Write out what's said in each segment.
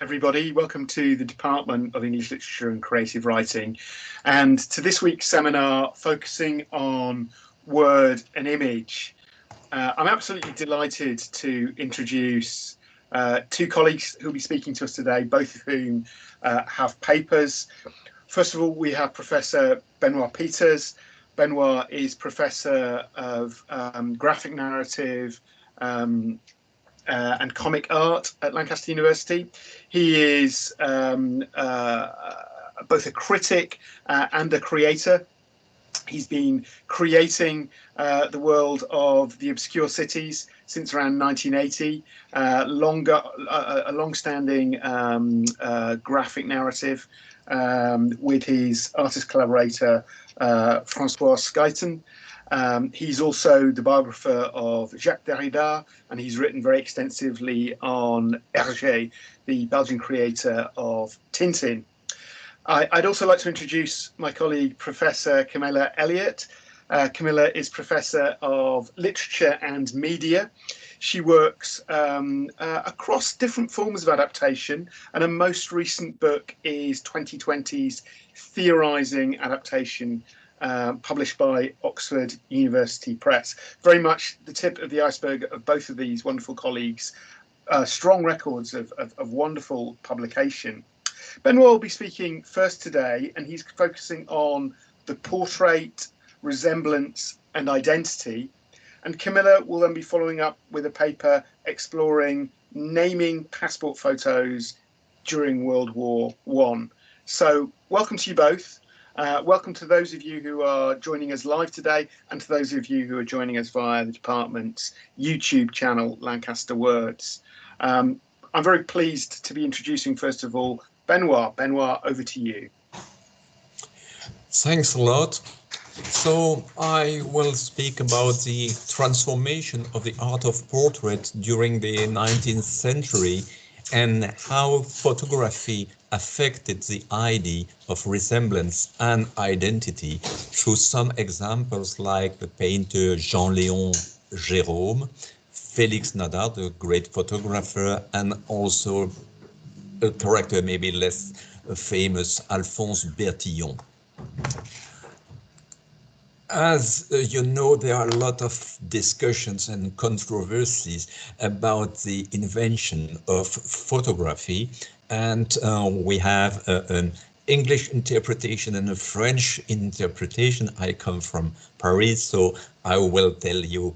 Everybody. Welcome to the Department of English Literature and Creative Writing, and to this week's seminar focusing on word and image. I'm absolutely delighted to introduce two colleagues who will be speaking to us today, both of whom have papers. First of all, we have Professor Benoit Peters. Benoit is Professor of Graphic Narrative and Comic Art at Lancaster University. He is both a critic and a creator. He's been creating the world of the obscure cities since around 1980, a long-standing graphic narrative with his artist collaborator Francois Skyton. He's also the biographer of Jacques Derrida, and he's written very extensively on Hergé, the Belgian creator of Tintin. I'd also like to introduce my colleague, Professor Kamilla Elliot. Kamilla is Professor of Literature and Media. She works across different forms of adaptation, and her most recent book is 2020's Theorising Adaptation, published by Oxford University Press. Very much the tip of the iceberg of both of these wonderful colleagues, strong records of wonderful publication. Benoit will be speaking first today, and he's focusing on the portrait, resemblance and identity. And Kamilla will then be following up with a paper exploring naming passport photos during World War I. So welcome to you both. Welcome to those of you who are joining us live today, and to those of you who are joining us via the department's YouTube channel, Lancaster Words. I'm very pleased to be introducing, first of all, Benoit. Benoit, over to you. Thanks a lot. So I will speak about the transformation of the art of portrait during the 19th century and how photography affected the idea of resemblance and identity through some examples like the painter Jean-Léon Gérôme, Felix Nadar, the great photographer, and also a character maybe less famous, Alphonse Bertillon. As you know, there are a lot of discussions and controversies about the invention of photography, and we have an English interpretation and a French interpretation. I come from Paris, so I will tell you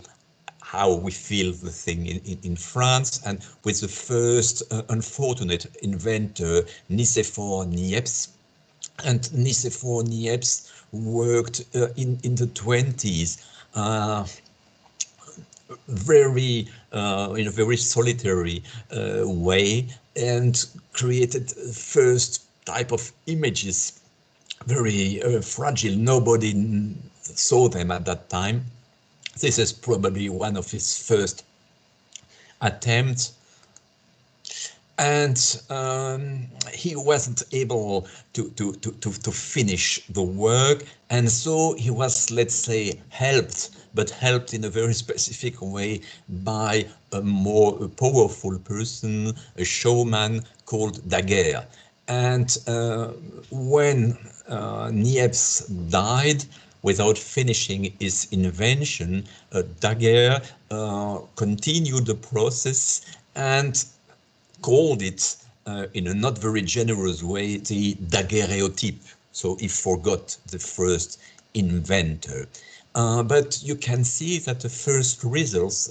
how we feel the thing in France, and with the first unfortunate inventor, Nicéphore Niepce. And Nicéphore Niepce worked in the 20s in a very solitary way, and created first type of images, very fragile. Nobody saw them at that time. This is probably one of his first attempts. And he wasn't able to finish the work, and so he was, let's say, helped in a very specific way by a more powerful person, a showman called Daguerre. And when Niepce died, without finishing his invention, Daguerre continued the process and called it, in a not very generous way, the daguerreotype. So he forgot the first inventor. But you can see that the first results,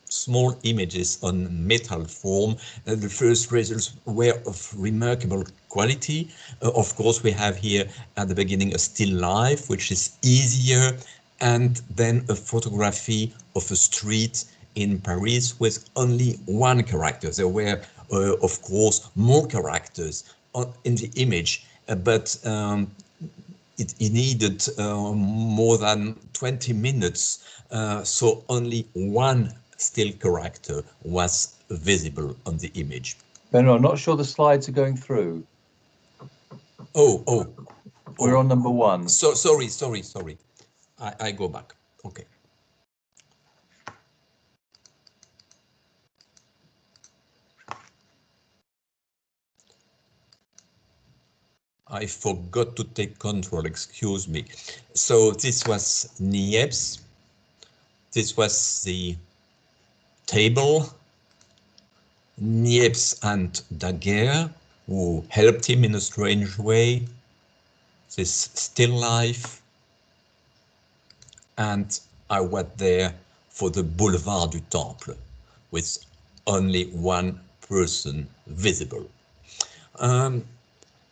small images on metal form, the first results were of remarkable quality. Of course, we have here at the beginning a still life, which is easier, and then a photography of a street in Paris with only one character. There were, of course, more characters in the image, but it needed more than 20 minutes, so only one still character was visible on the image. Benoit, I'm not sure the slides are going through. We're on number one. So sorry. I go back. Okay. I forgot to take control, excuse me. So this was Niepce. This was the table. Niepce and Daguerre, who helped him in a strange way. This still life. And I went there for the Boulevard du Temple with only one person visible.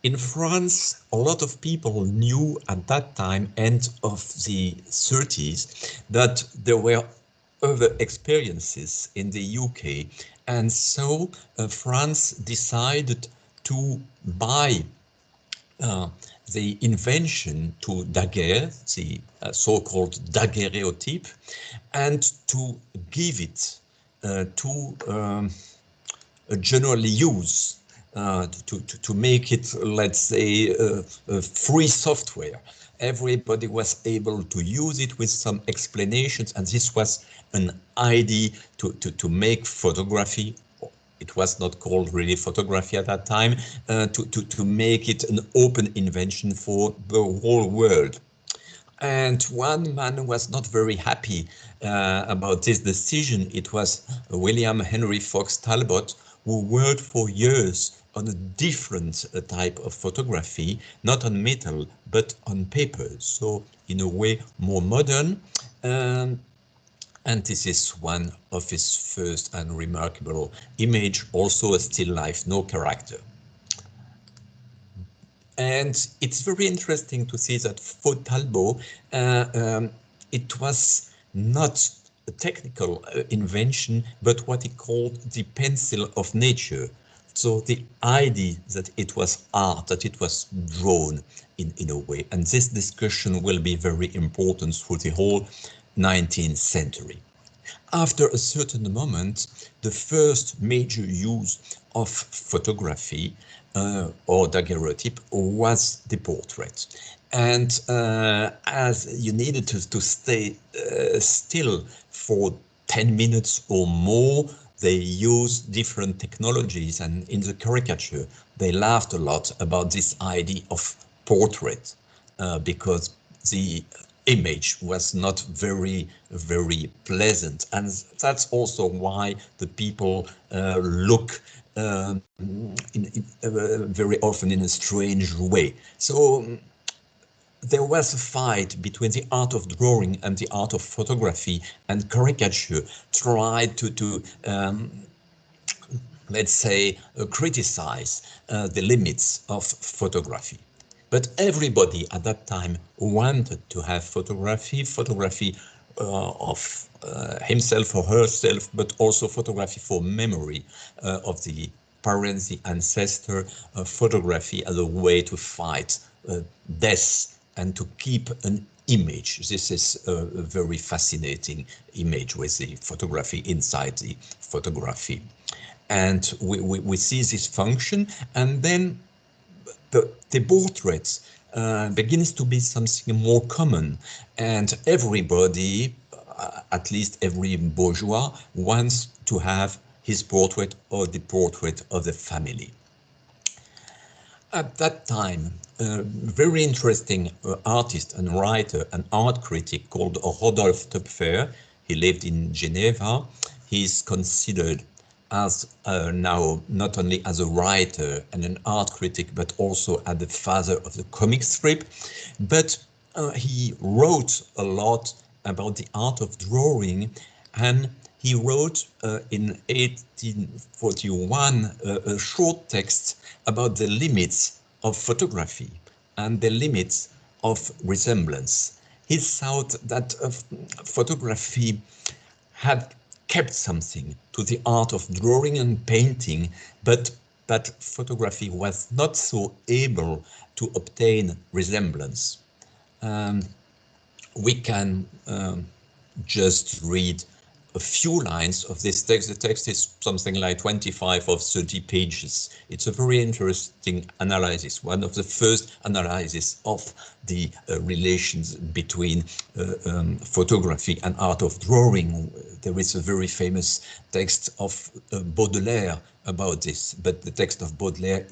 In France, a lot of people knew at that time, end of the 30s, that there were other experiences in the UK. And so France decided to buy the invention to Daguerre, the so-called daguerreotype, and to give it to generally use, to make it, let's say, free software. Everybody was able to use it with some explanations, and this was an idea to make photography. It was not called really photography at that time, to make it an open invention for the whole world. And one man was not very happy about this decision. It was William Henry Fox Talbot, who worked for years on a different type of photography, not on metal, but on paper. So in a way more modern. And this is one of his first and remarkable image, also a still life, no character. And it's very interesting to see that for Talbot, it was not a technical invention, but what he called the pencil of nature. So the idea that it was art, that it was drawn in a way. And this discussion will be very important through the whole 19th century. After a certain moment, the first major use of photography or daguerreotype was the portrait. And as you needed to stay still for 10 minutes or more, they used different technologies, and in the caricature, they laughed a lot about this idea of portrait because the image was not very pleasant, and that's also why the people look very often in a strange way. So there was a fight between the art of drawing and the art of photography, and caricature tried to let's say, criticize the limits of photography. But everybody at that time wanted to have photography of himself or herself, but also photography for memory of the parents, the ancestor, photography as a way to fight death and to keep an image. This is a very fascinating image with the photography inside the photography. And we see this function, and then the portrait begins to be something more common, and everybody, at least every bourgeois, wants to have his portrait or the portrait of the family. At that time, a very interesting artist and writer and art critic called Rodolphe Töpfer, he lived in Geneva. He's considered as now not only as a writer and an art critic, but also as the father of the comic strip. But he wrote a lot about the art of drawing, and he wrote in 1841 a short text about the limits of photography and the limits of resemblance. He thought that photography had kept something to the art of drawing and painting, but that photography was not so able to obtain resemblance. We can just read a few lines of this text. The text is something like 25 or 30 pages. It's a very interesting analysis, one of the first analysis of the relations between photography and art of drawing. There is a very famous text of Baudelaire about this, but the text of Baudelaire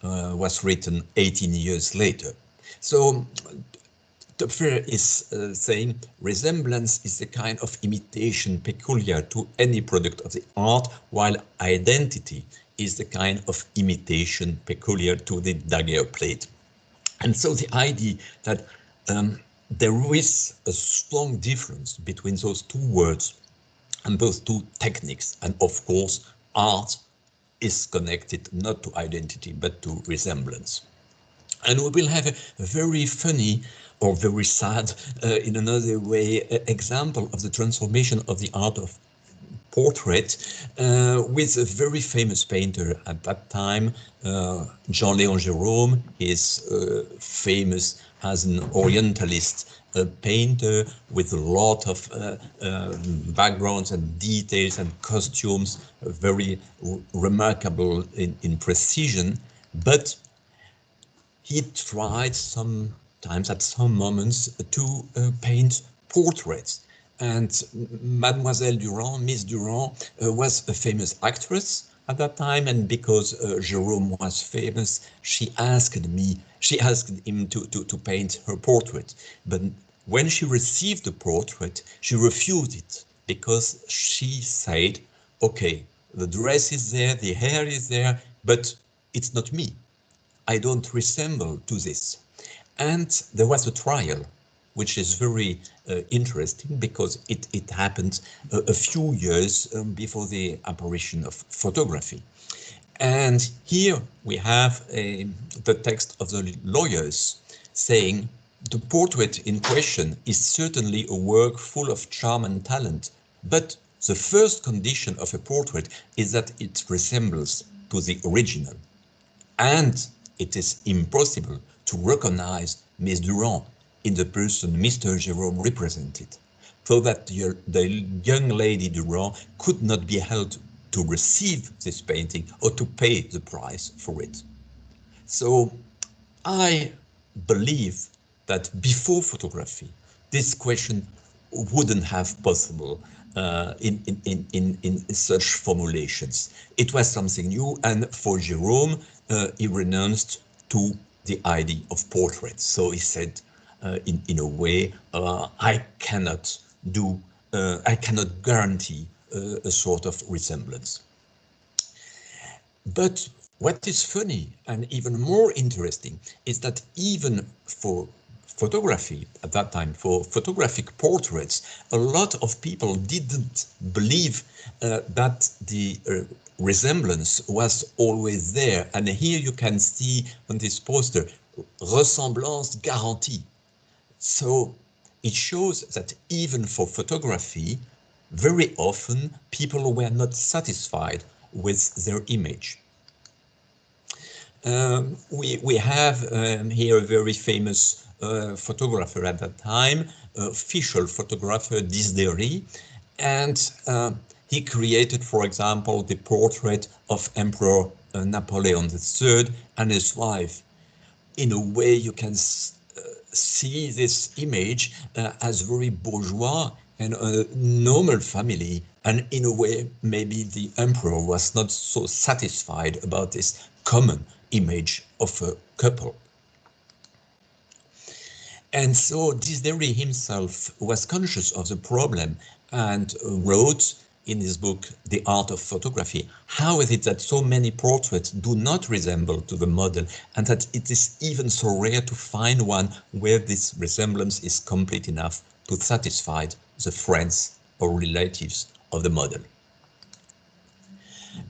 was written 18 years later. So Topfer is saying resemblance is a kind of imitation peculiar to any product of the art, while identity is the kind of imitation peculiar to the dagger plate. And so the idea that there is a strong difference between those two words and those two techniques, and of course art is connected not to identity but to resemblance. And we will have a very funny or very sad, in another way, example of the transformation of the art of portrait with a very famous painter at that time, Jean-Léon Gérôme. Is famous as an Orientalist painter with a lot of backgrounds and details and costumes, very remarkable in precision, but he tried sometimes at some moments to paint portraits. And Mademoiselle Durand, Miss Durand, was a famous actress at that time, and because Jérôme was famous, she asked him to paint her portrait. But when she received the portrait, she refused it because she said, okay, the dress is there, the hair is there, but it's not me. I don't resemble to this. And there was a trial, which is very interesting because it happened a few years before the apparition of photography. And here we have the text of the lawyers saying, the portrait in question is certainly a work full of charm and talent, but the first condition of a portrait is that it resembles to the original. And it is impossible to recognize Miss Durand in the person Mr. Gérôme represented, so that the young lady Durand could not be held to receive this painting or to pay the price for it. So I believe that before photography, this question wouldn't have possible in such formulations. It was something new, and for Gérôme, he renounced to the idea of portraits. So he said, in a way, I cannot guarantee a sort of resemblance. But what is funny and even more interesting is that even for photography at that time, for photographic portraits, a lot of people didn't believe that the resemblance was always there. And here you can see on this poster, Resemblance garantie. So it shows that even for photography, very often people were not satisfied with their image. We have here a very famous photographer at that time, official photographer Disdéry, and he created, for example, the portrait of Emperor Napoleon III and his wife. In a way, you can see this image as very bourgeois and a normal family, and in a way, maybe the emperor was not so satisfied about this common image of a couple. And so Disdéry himself was conscious of the problem and wrote in his book, The Art of Photography, how is it that so many portraits do not resemble to the model, and that it is even so rare to find one where this resemblance is complete enough to satisfy the friends or relatives of the model.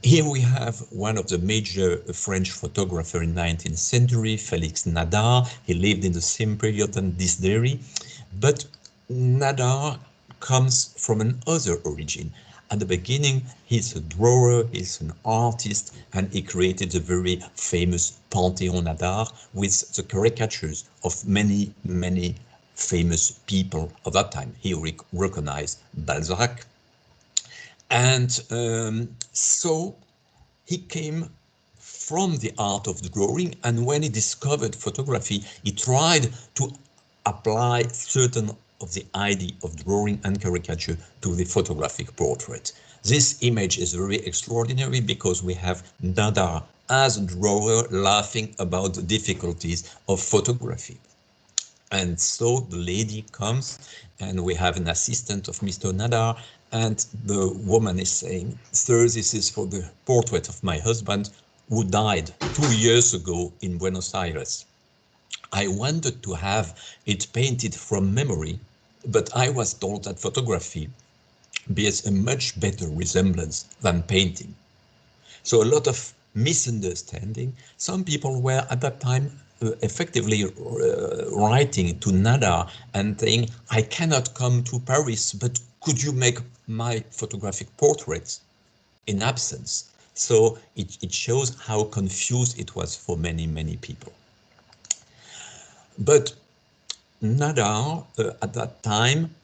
Here we have one of the major French photographers in the 19th century, Felix Nadar. He lived in the same period than Disdéry, but Nadar comes from another origin. At the beginning, he's a drawer, he's an artist, and he created the very famous Panthéon Nadar with the caricatures of many, many famous people of that time. He recognized Balzac, And so he came from the art of drawing, and when he discovered photography, he tried to apply certain of the idea of drawing and caricature to the photographic portrait. This image is very extraordinary because we have Nadar as a drawer laughing about the difficulties of photography. And so the lady comes, and we have an assistant of Mr. Nadar, and the woman is saying, "Sir, this is for the portrait of my husband who died 2 years ago in Buenos Aires. I wanted to have it painted from memory, but I was told that photography bears a much better resemblance than painting." So a lot of misunderstanding. Some people were at that time effectively writing to Nadar and saying, "I cannot come to Paris, but could you make my photographic portraits?" in absence. So it shows how confused it was for many, many people. But Nadar at that time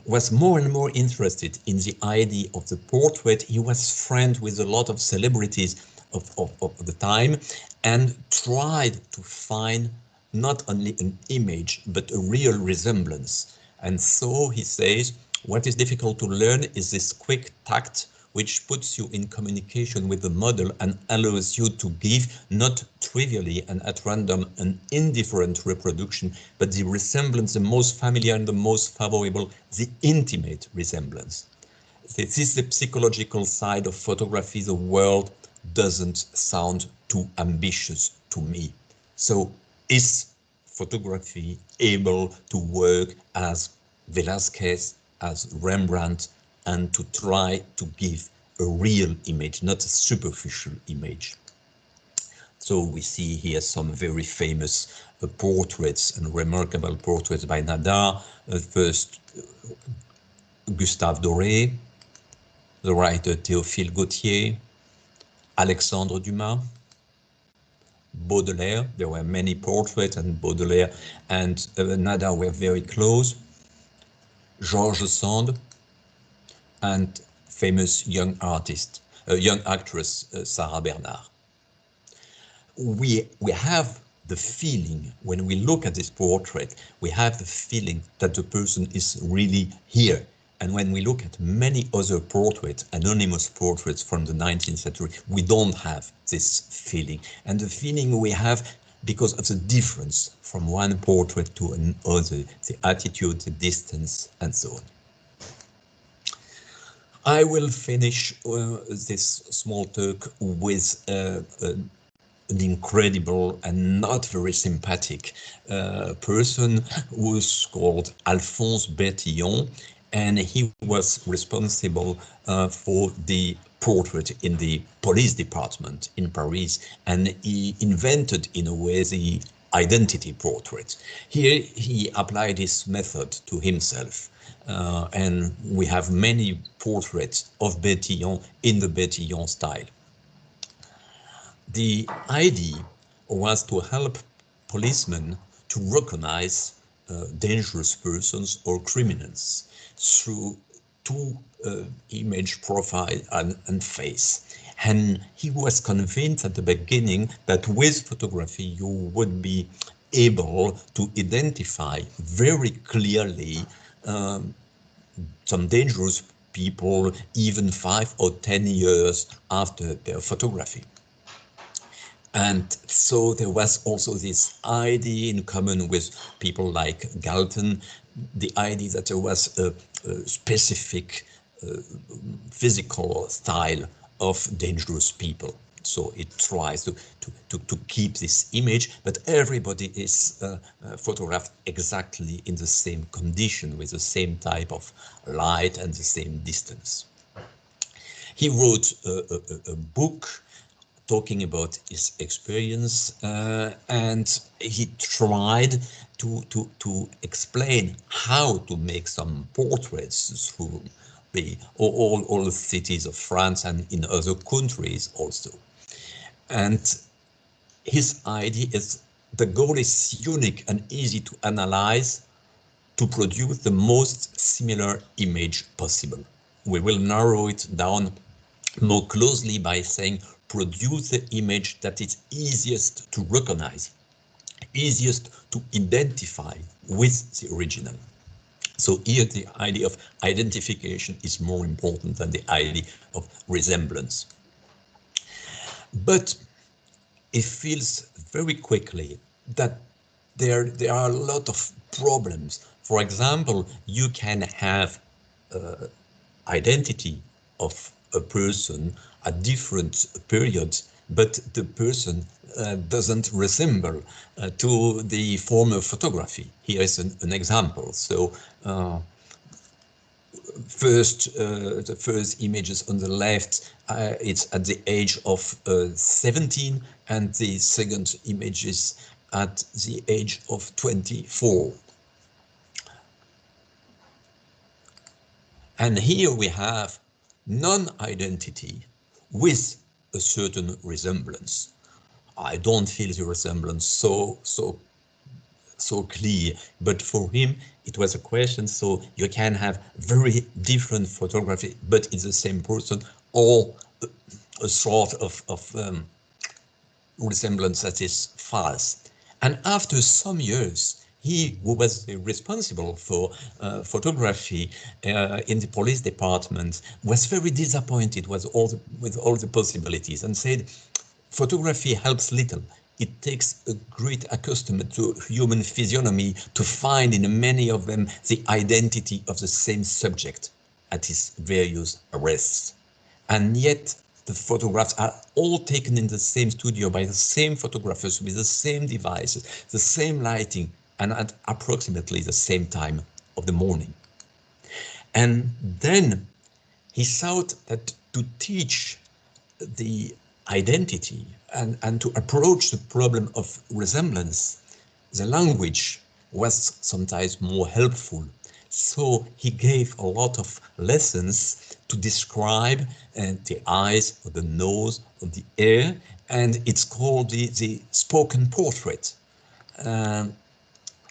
was more and more interested in the idea of the portrait. He was friends with a lot of celebrities of the time and tried to find not only an image but a real resemblance. And so he says, what is difficult to learn is this quick tact which puts you in communication with the model and allows you to give, not trivially and at random, an indifferent reproduction, but the resemblance, the most familiar and the most favorable, the intimate resemblance. This is the psychological side of photography. The world doesn't sound too ambitious to me. So is photography able to work as Velázquez, as Rembrandt, and to try to give a real image, not a superficial image? So we see here some very famous portraits and remarkable portraits by Nadar. First, Gustave Doré, the writer Théophile Gautier, Alexandre Dumas, Baudelaire. There were many portraits, and Baudelaire and Nadar were very close. Georges Sand, and famous young artist, young actress Sarah Bernard. We have the feeling, when we look at this portrait, we have the feeling that the person is really here. And when we look at many other portraits, anonymous portraits from the 19th century, we don't have this feeling. And the feeling we have because of the difference from one portrait to another, the attitude, the distance, and so on. I will finish this small talk with an incredible and not very sympathetic person who's called Alphonse Bertillon, and he was responsible for the portrait in the police department in Paris, and he invented in a way the identity portrait. Here he applied his method to himself. And we have many portraits of Bertillon in the Bertillon style. The idea was to help policemen to recognize dangerous persons or criminals through two image profile and face. And he was convinced at the beginning that with photography you would be able to identify very clearly some dangerous people even 5 or 10 years after their photography. And so there was also this idea in common with people like Galton, the idea that there was a specific physical style of dangerous people. So it tries to keep this image, but everybody is photographed exactly in the same condition, with the same type of light and the same distance. He wrote a book talking about his experience, and he tried to explain how to make some portraits through all the cities of France and in other countries also. And his idea is the goal is unique and easy to analyze to produce the most similar image possible. we will narrow it down more closely by saying produce the image that is easiest to recognize, easiest to identify with the original. So here the idea of identification is more important than the idea of resemblance. But it feels very quickly that there are a lot of problems. For example, you can have identity of a person at different periods, but the person doesn't resemble to the former photography. Here is an example. So the first images on the left, it's at the age of 17, and the second images at the age of 24. And here we have non-identity with a certain resemblance. I don't feel the resemblance so clear, but for him it was a question. So you can have very different photography, but it's the same person, or a sort of resemblance that is false. And after some years, he who was responsible for photography in the police department was very disappointed with all the possibilities, and said, photography helps little. It takes a great accustomment to human physiognomy to find in many of them the identity of the same subject at his various arrests. And yet the photographs are all taken in the same studio by the same photographers with the same devices, the same lighting, and at approximately the same time of the morning. And then he thought that to teach the identity and to approach the problem of resemblance, the language was sometimes more helpful. So he gave a lot of lessons to describe the eyes, or the nose, or the ear, and it's called the spoken portrait.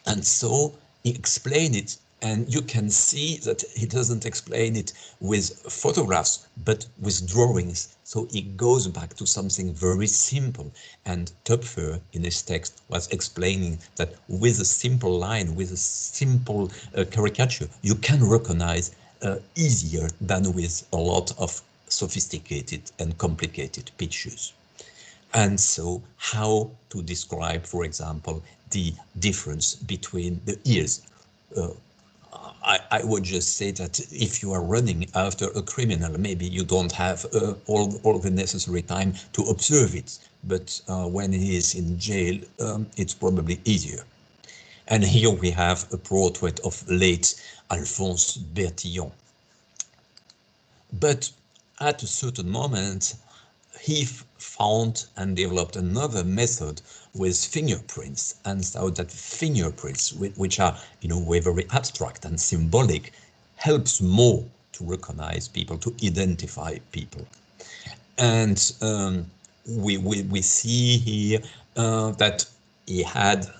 And so he explained it, and you can see that he doesn't explain it with photographs, but with drawings. So he goes back to something very simple. And Töpfer, in his text, was explaining that with a simple line, with a simple caricature, you can recognize easier than with a lot of sophisticated and complicated pictures. And so how to describe, for example, the difference between the ears. I would just say that if you are running after a criminal, maybe you don't have all the necessary time to observe it. But when he is in jail, it's probably easier. And here we have a portrait of late Alphonse Bertillon. But at a certain moment, he found and developed another method with fingerprints, and so that fingerprints, which are in a way very abstract and symbolic, helps more to recognize people, to identify people. And we see here that he had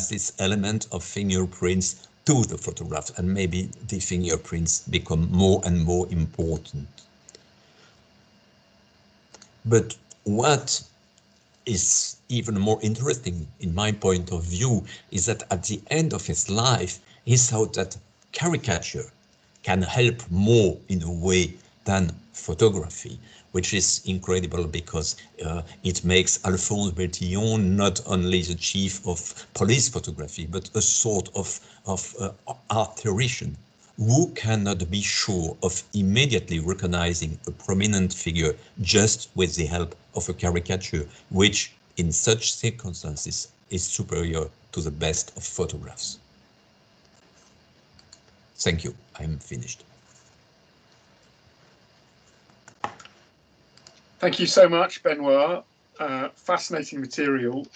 this element of fingerprints to the photograph, and maybe the fingerprints become more and more important. But what is even more interesting, in my point of view, is that at the end of his life, he thought that caricature can help more in a way than photography, which is incredible because it makes Alphonse Bertillon not only the chief of police photography, but a sort of art theorician who cannot be sure of immediately recognizing a prominent figure just with the help of a caricature, which in such circumstances is superior to the best of photographs. Thank you. I'm finished. Thank you so much, Benoit. Fascinating material.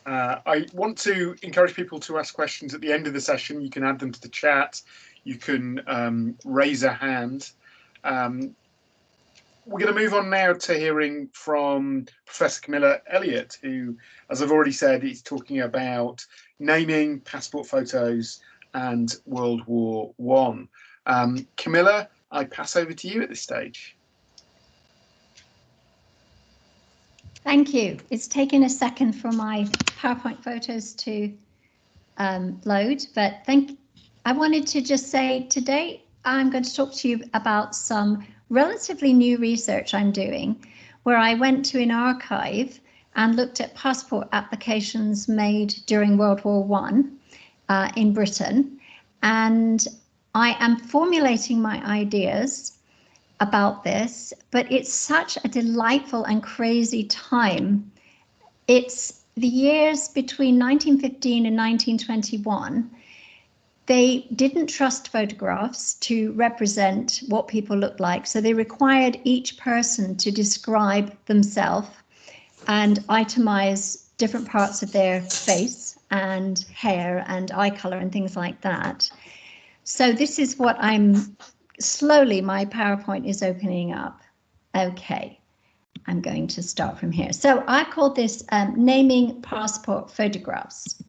I want to encourage people to ask questions at the end of the session. You can add them to the chat. You can raise a hand. We're going to move on now to hearing from Professor Kamilla Elliot, who, as I've already said, is talking about naming, passport photos, and World War I. Kamilla, I pass over to you at this stage. Thank you. It's taken a second for my PowerPoint photos to load, but I wanted to just say today I'm going to talk to you about some relatively new research I'm doing, where I went to an archive and looked at passport applications made during World War I in Britain, and I am formulating my ideas about this, but it's such a delightful and crazy time. It's the years between 1915 and 1921. They didn't trust photographs to represent what people looked like, so they required each person to describe themselves and itemize different parts of their face and hair and eye color and things like that. So this is what slowly my PowerPoint is opening up. Okay, I'm going to start from here. So I call this naming passport photographs.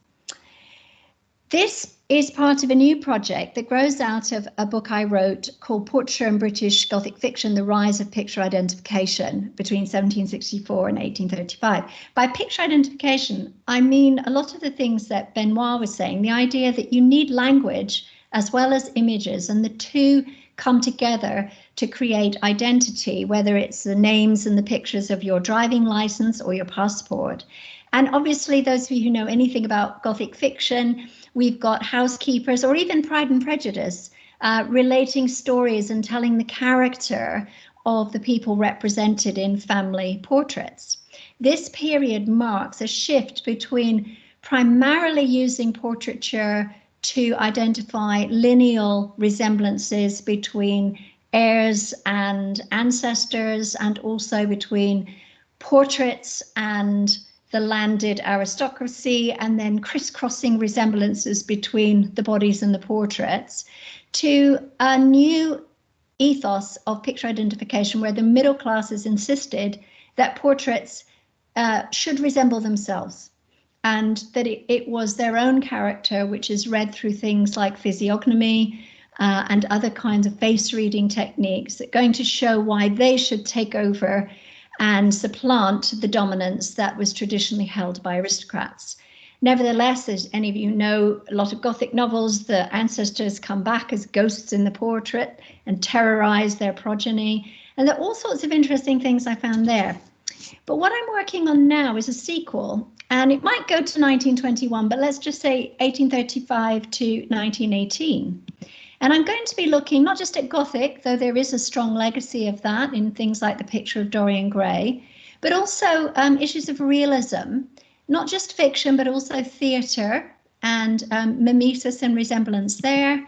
This is part of a new project that grows out of a book I wrote called Portraiture in British Gothic Fiction, The Rise of Picture Identification between 1764 and 1835. By picture identification, I mean a lot of the things that Benoit was saying, the idea that you need language as well as images, and the two come together to create identity, whether it's the names and the pictures of your driving license or your passport. And obviously, those of you who know anything about Gothic fiction, we've got housekeepers or even Pride and Prejudice relating stories and telling the character of the people represented in family portraits. This period marks a shift between primarily using portraiture to identify lineal resemblances between heirs and ancestors, and also between portraits and the landed aristocracy, and then crisscrossing resemblances between the bodies and the portraits, to a new ethos of picture identification where the middle classes insisted that portraits should resemble themselves, and that it was their own character, which is read through things like physiognomy and other kinds of face reading techniques, that are going to show why they should take over and supplant the dominance that was traditionally held by aristocrats. Nevertheless, as any of you know, a lot of Gothic novels, the ancestors come back as ghosts in the portrait and terrorize their progeny. And there are all sorts of interesting things I found there. But what I'm working on now is a sequel, and it might go to 1921, but let's just say 1835 to 1918. And I'm going to be looking not just at Gothic, though there is a strong legacy of that in things like The Picture of Dorian Gray, but also issues of realism, not just fiction, but also theatre and mimesis and resemblance there,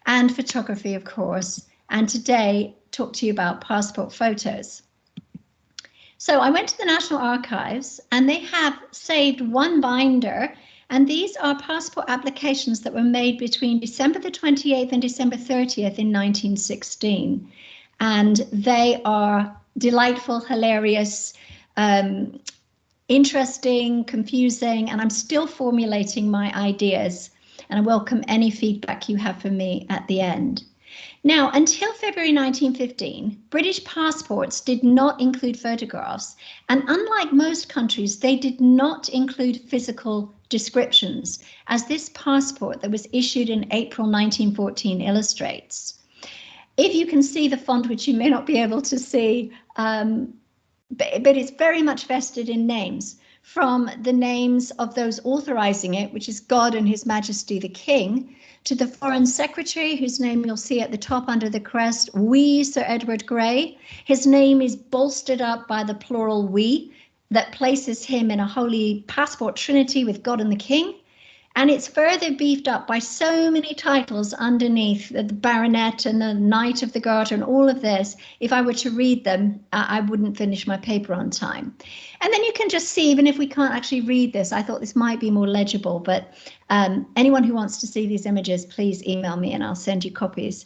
and photography, of course. And today, talk to you about passport photos. So I went to the National Archives, and they have saved one binder, and these are passport applications that were made between December the 28th and December 30th in 1916. And they are delightful, hilarious, interesting, confusing, and I'm still formulating my ideas. And I welcome any feedback you have for me at the end. Now, until February 1915, British passports did not include photographs, and unlike most countries, they did not include physical descriptions, as this passport that was issued in April 1914 illustrates. If you can see the font, which you may not be able to see, but it's very much vested in names, from the names of those authorizing it, which is God and His Majesty the King, to the Foreign Secretary, whose name you'll see at the top under the crest, we, Sir Edward Grey. His name is bolstered up by the plural we, that places him in a holy passport trinity with God and the King. And it's further beefed up by so many titles underneath, the Baronet and the Knight of the Garter and all of this. If I were to read them, I wouldn't finish my paper on time. And then you can just see, even if we can't actually read this, I thought this might be more legible, but anyone who wants to see these images, please email me and I'll send you copies.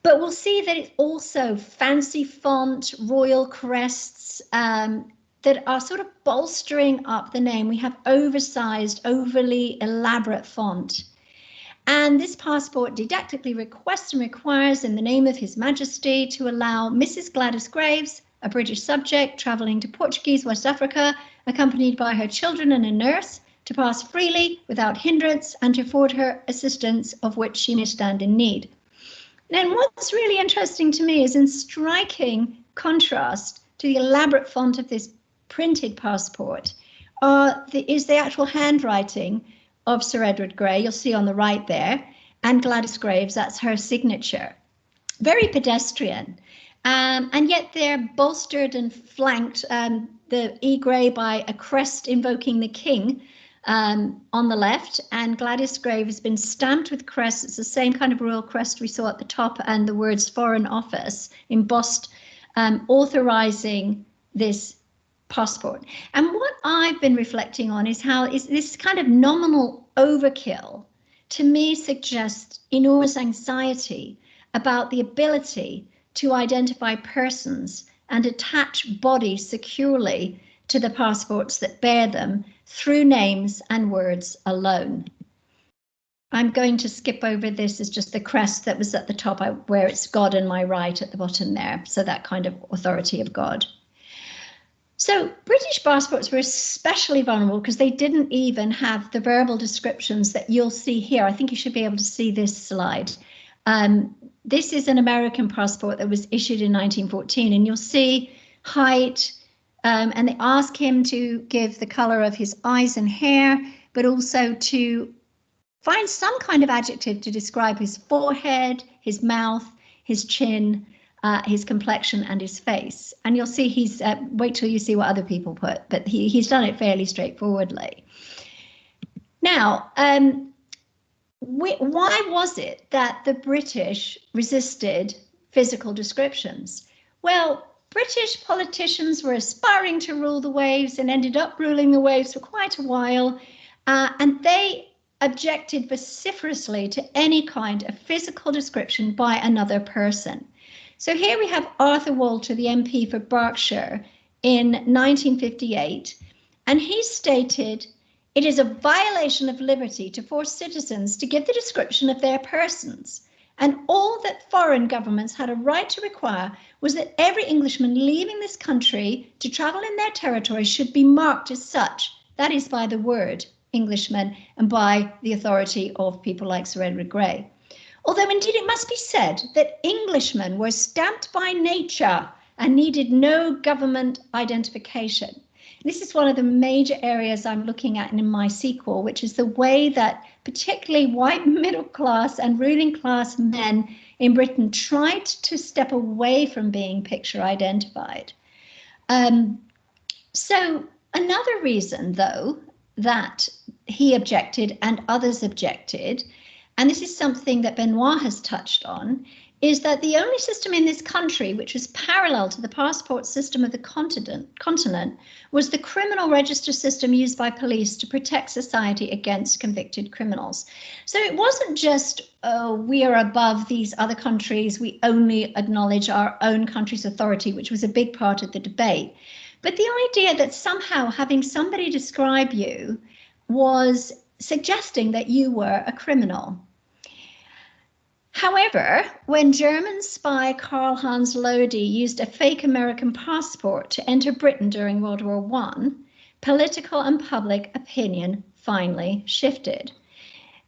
But we'll see that it's also fancy font, royal crests, that are sort of bolstering up the name. We have oversized, overly elaborate font. And this passport didactically requests and requires, in the name of His Majesty, to allow Mrs. Gladys Graves, a British subject travelling to Portuguese West Africa, accompanied by her children and a nurse, to pass freely without hindrance and to afford her assistance of which she may stand in need. And what's really interesting to me is, in striking contrast to the elaborate font of this printed passport, is the actual handwriting of Sir Edward Grey. You'll see on the right there, and Gladys Graves, that's her signature. Very pedestrian, and yet they're bolstered and flanked, the E. Grey by a crest invoking the king on the left, and Gladys Grave has been stamped with crests. It's the same kind of royal crest we saw at the top, and the words Foreign Office embossed, authorizing this passport. And what I've been reflecting on is how this kind of nominal overkill, to me, suggests enormous anxiety about the ability to identify persons and attach bodies securely to the passports that bear them through names and words alone. I'm going to skip over this as just the crest that was at the top, where it's God and my right at the bottom there. So that kind of authority of God. So British passports were especially vulnerable because they didn't even have the verbal descriptions that you'll see here. I think you should be able to see this slide. This is an American passport that was issued in 1914, and you'll see height, and they ask him to give the color of his eyes and hair, but also to find some kind of adjective to describe his forehead, his mouth, his chin, his complexion and his face. And you'll see he's, wait till you see what other people put, but he's done it fairly straightforwardly. Now, why was it that the British resisted physical descriptions? Well, British politicians were aspiring to rule the waves and ended up ruling the waves for quite a while, and they objected vociferously to any kind of physical description by another person. So here we have Arthur Walter, the MP for Berkshire, in 1958, and he stated, "It is a violation of liberty to force citizens to give the description of their persons, and all that foreign governments had a right to require was that every Englishman leaving this country to travel in their territory should be marked as such, that is by the word Englishman and by the authority of people like Sir Edward Grey. Although indeed it must be said that Englishmen were stamped by nature and needed no government identification." This is one of the major areas I'm looking at in my sequel, which is the way that particularly white middle class and ruling class men in Britain tried to step away from being picture identified. So another reason, though, that he objected and others objected, and this is something that Benoit has touched on, is that the only system in this country which was parallel to the passport system of the continent was the criminal register system used by police to protect society against convicted criminals. So it wasn't just, oh, we are above these other countries, we only acknowledge our own country's authority, which was a big part of the debate. But the idea that somehow having somebody describe you was suggesting that you were a criminal. However, when German spy Karl-Heinz Lodi used a fake American passport to enter Britain during World War I, political and public opinion finally shifted.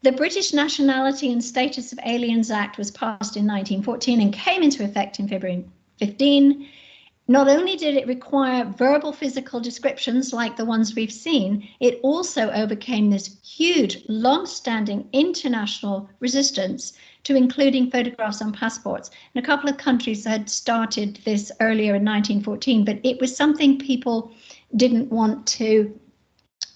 The British Nationality and Status of Aliens Act was passed in 1914 and came into effect in February 15. Not only did it require verbal physical descriptions like the ones we've seen, it also overcame this huge, long-standing international resistance to including photographs on passports. And a couple of countries had started this earlier in 1914, but it was something people didn't want to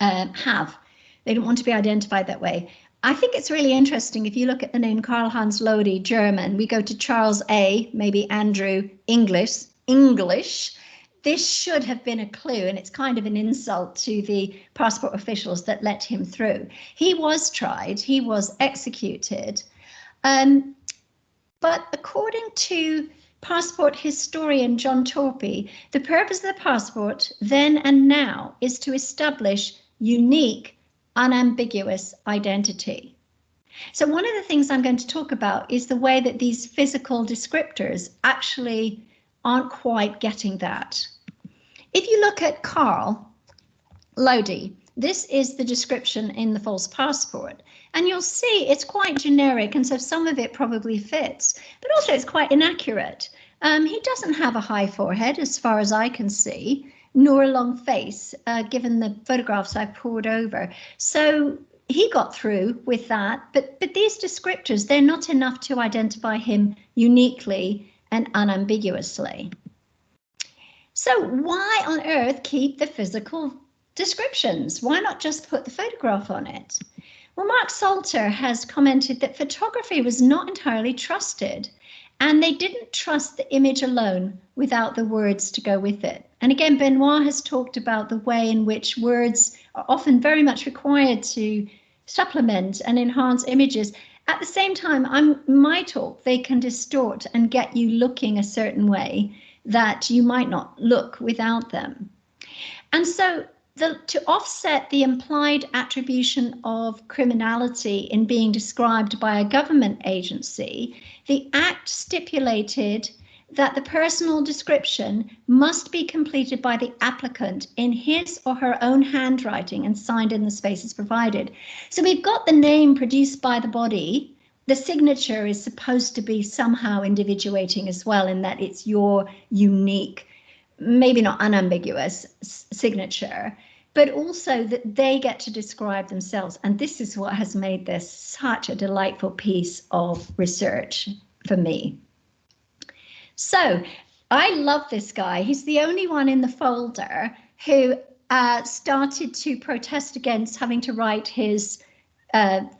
have. They didn't want to be identified that way. I think it's really interesting if you look at the name Karl-Heinz Lodi, German, we go to Charles A, maybe Andrew, English. This should have been a clue, and it's kind of an insult to the passport officials that let him through. He was tried, he was executed. But according to passport historian John Torpey, the purpose of the passport then and now is to establish unique, unambiguous identity. So one of the things I'm going to talk about is the way that these physical descriptors actually aren't quite getting that. If you look at Carl Lodi, this is the description in the false passport, and you'll see it's quite generic, and so some of it probably fits, but also it's quite inaccurate. He doesn't have a high forehead as far as I can see, nor a long face, given the photographs I've poured over. So he got through with that, but these descriptors, they're not enough to identify him uniquely and unambiguously. So why on earth keep the physical descriptions? Why not just put the photograph on it? Well, Mark Salter has commented that photography was not entirely trusted, and they didn't trust the image alone without the words to go with it. And again, Benoit has talked about the way in which words are often very much required to supplement and enhance images. At the same time, my talk, they can distort and get you looking a certain way that you might not look without them. And so to offset the implied attribution of criminality in being described by a government agency, the Act stipulated that the personal description must be completed by the applicant in his or her own handwriting and signed in the spaces provided. So we've got the name produced by the body. The signature is supposed to be somehow individuating as well, in that it's your unique, maybe not unambiguous signature, but also that they get to describe themselves. And this is what has made this such a delightful piece of research for me. So I love this guy. He's the only one in the folder who started to protest against having to write his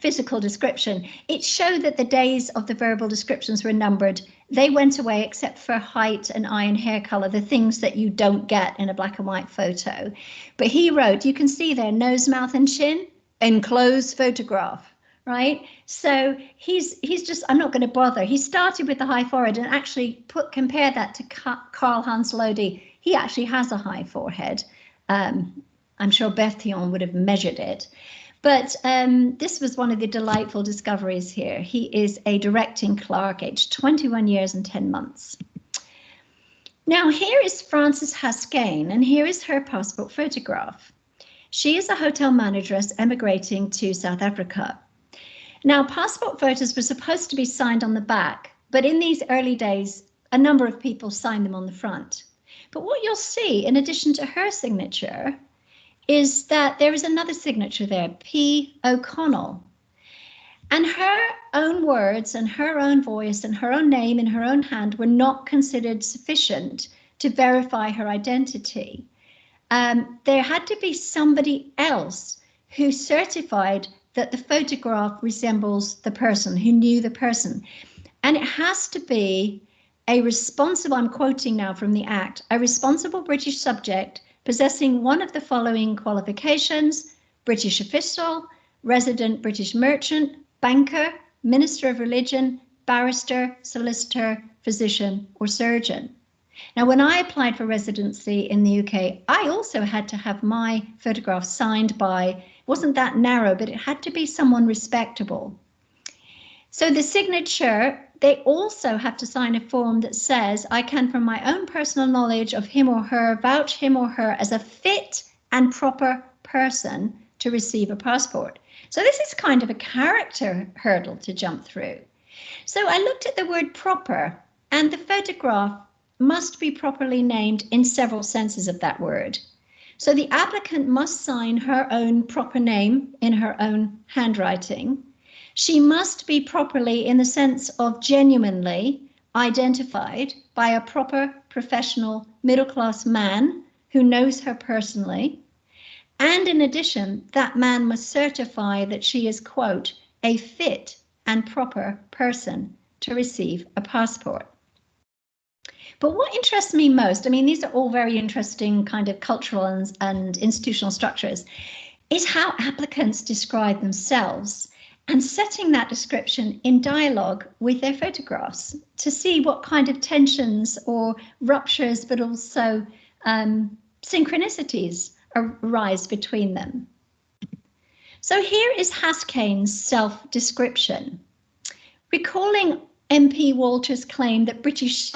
physical description. It showed that the days of the verbal descriptions were numbered. They went away except for height and eye and hair color, the things that you don't get in a black and white photo. But he wrote, you can see there, nose, mouth and chin, enclosed photograph. Right, so he's just, I'm not going to bother. He started with the high forehead and actually compare that to Carl Hans Lodi. He actually has a high forehead. I'm sure Bertillon would have measured it. But this was one of the delightful discoveries here. He is a directing clerk, aged 21 years and 10 months. Now here is Frances Haskein, and here is her passport photograph. She is a hotel manageress emigrating to South Africa. Now, passport photos were supposed to be signed on the back, but in these early days, a number of people signed them on the front. But what you'll see, in addition to her signature, is that there is another signature there, P. O'Connell. And her own words and her own voice and her own name in her own hand were not considered sufficient to verify her identity. There had to be somebody else who certified that the photograph resembles the person, who knew the person. And it has to be a responsible, I'm quoting now from the Act, a responsible British subject possessing one of the following qualifications: British official, resident British merchant, banker, minister of religion, barrister, solicitor, physician or surgeon. Now, when I applied for residency in the UK, I also had to have my photograph signed by, wasn't that narrow, but it had to be someone respectable. So the signature, they also have to sign a form that says, I can from my own personal knowledge of him or her vouch him or her as a fit and proper person to receive a passport. So this is kind of a character hurdle to jump through. So I looked at the word proper, and the photograph must be properly named in several senses of that word. So the applicant must sign her own proper name in her own handwriting. She must be properly, in the sense of genuinely, identified by a proper professional middle-class man who knows her personally. And in addition, that man must certify that she is, quote, a fit and proper person to receive a passport. But what interests me most, I mean, these are all very interesting kind of cultural and institutional structures, is how applicants describe themselves and setting that description in dialogue with their photographs to see what kind of tensions or ruptures, but also synchronicities arise between them. So here is Haskein's self-description. Recalling MP Walter's claim that British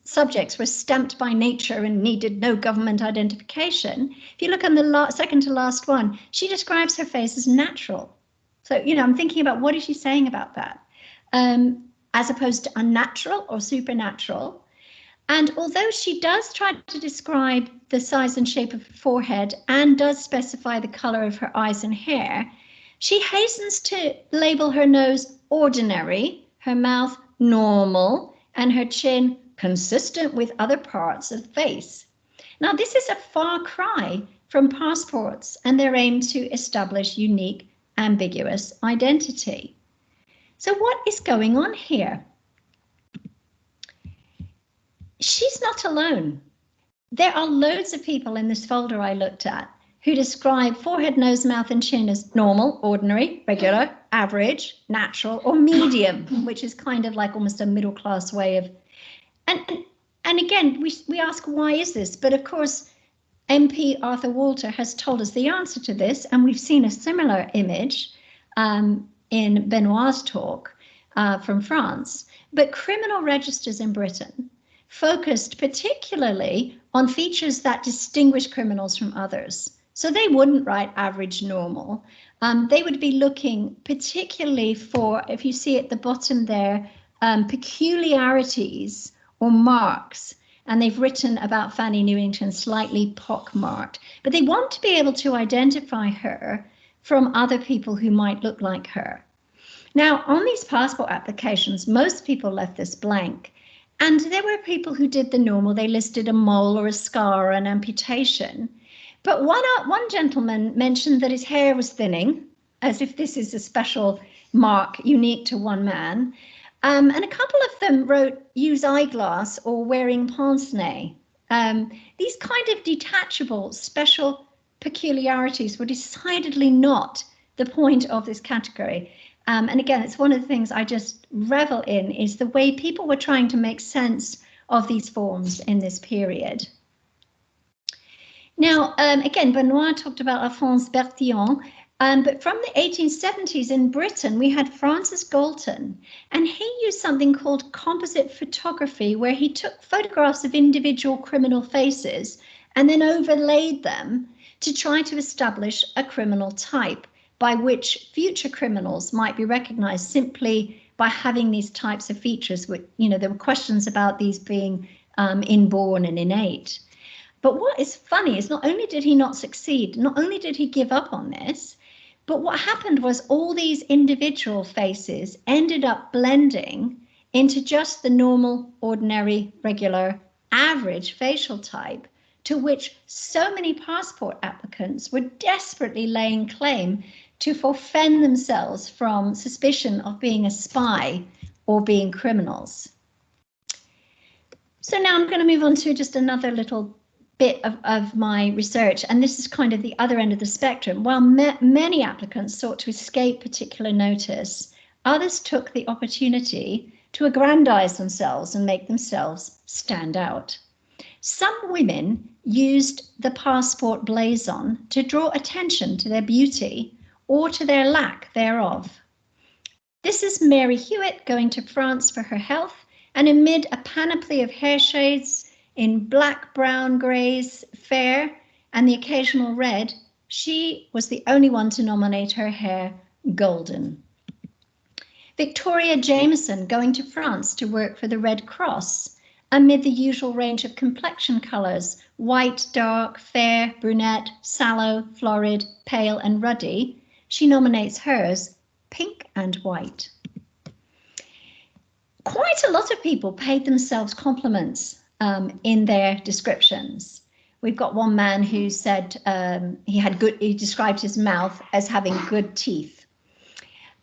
subjects were stamped by nature and needed no government identification, if you look on the second to last one, she describes her face as natural. So, you know, I'm thinking about what is she saying about that, as opposed to unnatural or supernatural. And although she does try to describe the size and shape of her forehead and does specify the color of her eyes and hair, she hastens to label her nose ordinary, her mouth normal, and her chin consistent with other parts of the face. Now, this is a far cry from passports and their aim to establish unique, ambiguous identity. So what is going on here? She's not alone. There are loads of people in this folder I looked at who describe forehead, nose, mouth, and chin as normal, ordinary, regular, average, natural, or medium, which is kind of like almost a middle-class way of. And again, we ask, why is this? But of course, MP Arthur Walter has told us the answer to this, and we've seen a similar image in Benoit's talk from France. But criminal registers in Britain focused particularly on features that distinguish criminals from others. So they wouldn't write average, normal. They would be looking particularly for, if you see at the bottom there, peculiarities or marks. And they've written about Fanny Newington slightly pockmarked. But they want to be able to identify her from other people who might look like her. Now, on these passport applications, most people left this blank. And there were people who did the normal. They listed a mole or a scar or an amputation. But one gentleman mentioned that his hair was thinning, as if this is a special mark unique to one man. And a couple of them wrote use eyeglass or wearing pince-nez. These kind of detachable special peculiarities were decidedly not the point of this category. And again, it's one of the things I just revel in, is the way people were trying to make sense of these forms in this period. Now, again, Benoit talked about Alphonse Bertillon, but from the 1870s in Britain, we had Francis Galton, and he used something called composite photography, where he took photographs of individual criminal faces and then overlaid them to try to establish a criminal type by which future criminals might be recognized simply by having these types of features. Which, you know, there were questions about these being inborn and innate. But what is funny is not only did he not succeed, not only did he give up on this, but what happened was all these individual faces ended up blending into just the normal, ordinary, regular, average facial type, to which so many passport applicants were desperately laying claim to forfend themselves from suspicion of being a spy or being criminals. So now I'm going to move on to just another little bit of my research, and this is kind of the other end of the spectrum. While many applicants sought to escape particular notice, others took the opportunity to aggrandize themselves and make themselves stand out. Some women used the passport blazon to draw attention to their beauty or to their lack thereof. This is Mary Hewitt going to France for her health, and amid a panoply of hair shades in black, brown, greys, fair, and the occasional red, she was the only one to nominate her hair golden. Victoria Jameson going to France to work for the Red Cross, amid the usual range of complexion colours, white, dark, fair, brunette, sallow, florid, pale, and ruddy, she nominates hers pink and white. Quite a lot of people paid themselves compliments in their descriptions. We've got one man who said he described his mouth as having good teeth.